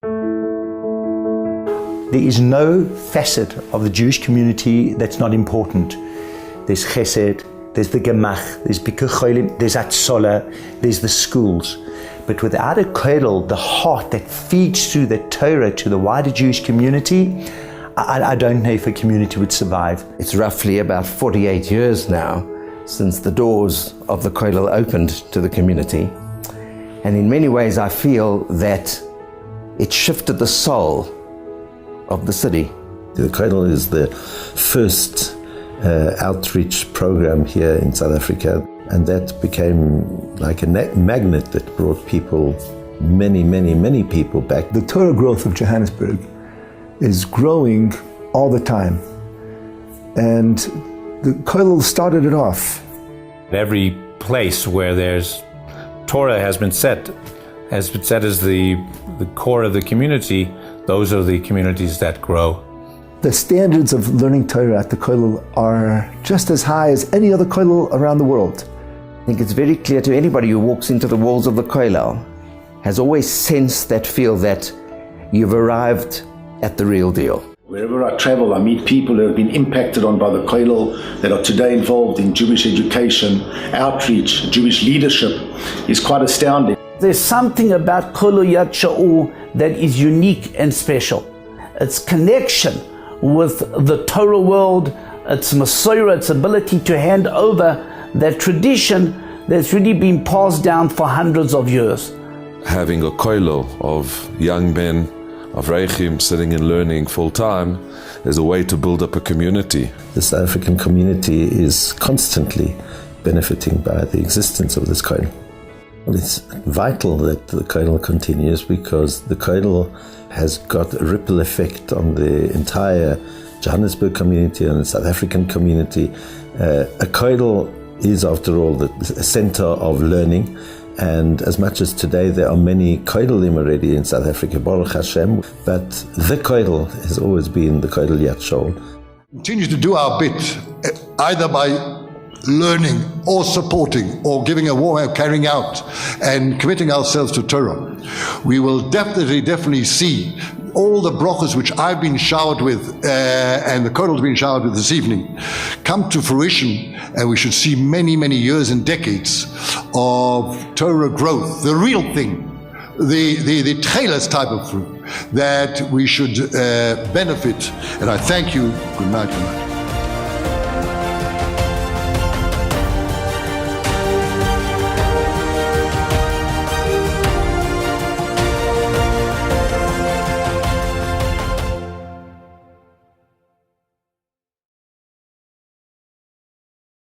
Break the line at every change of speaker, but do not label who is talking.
There is no facet of the Jewish community that's not important. There's Chesed, there's the Gemach, there's Bikur Cholim, there's Atzola, there's the schools. But without a Kollel, the heart that feeds through the Torah to the wider Jewish community, I don't know if a community would survive.
It's roughly about 48 years now since the doors of the Kollel opened to the community. And in many ways I feel that it shifted the soul of the city.
The Kollel is the first outreach program here in South Africa, and that became like a magnet that brought people, many people back.
The Torah growth of Johannesburg is growing all the time, and the Kollel started it off.
Every place where there's Torah has been set as the core of the community, those are the communities that grow.
The standards of learning Torah at the Kollel are just as high as any other Kollel around the world.
I think it's very clear to anybody who walks into the walls of the Kollel, has always sensed that feel that you've arrived at the real deal.
Wherever I travel, I meet people who have been impacted on by the Kollel, that are today involved in Jewish education, outreach, Jewish leadership. Is quite astounding.
There's something about Kollel Yad Sha'ul that is unique and special. Its connection with the Torah world, its Masorah, its ability to hand over that tradition that's really been passed down for hundreds of years.
Having a Kollel of young men, of Reichim sitting and learning full time is a way to build up a community.
The South African community is constantly benefiting by the existence of this Kollel. Well, it's vital that the Kollel continues, because the Kollel has got a ripple effect on the entire Johannesburg community and the South African community. A Kollel is, after all, the center of learning. And as much as today there are many Kollelim already in South Africa, Baruch Hashem, but the Kollel has always been the Kollel Yad Sha'ul.
Continue to do our bit, either by learning or supporting or giving a warm carrying out and committing ourselves to Torah. We will definitely see all the brachas which I've been showered with and the Kollel's been showered with this evening come to fruition, and we should see many years and decades of Torah growth, the real thing, the Tchelas type of fruit that we should benefit. And I thank you. Good night.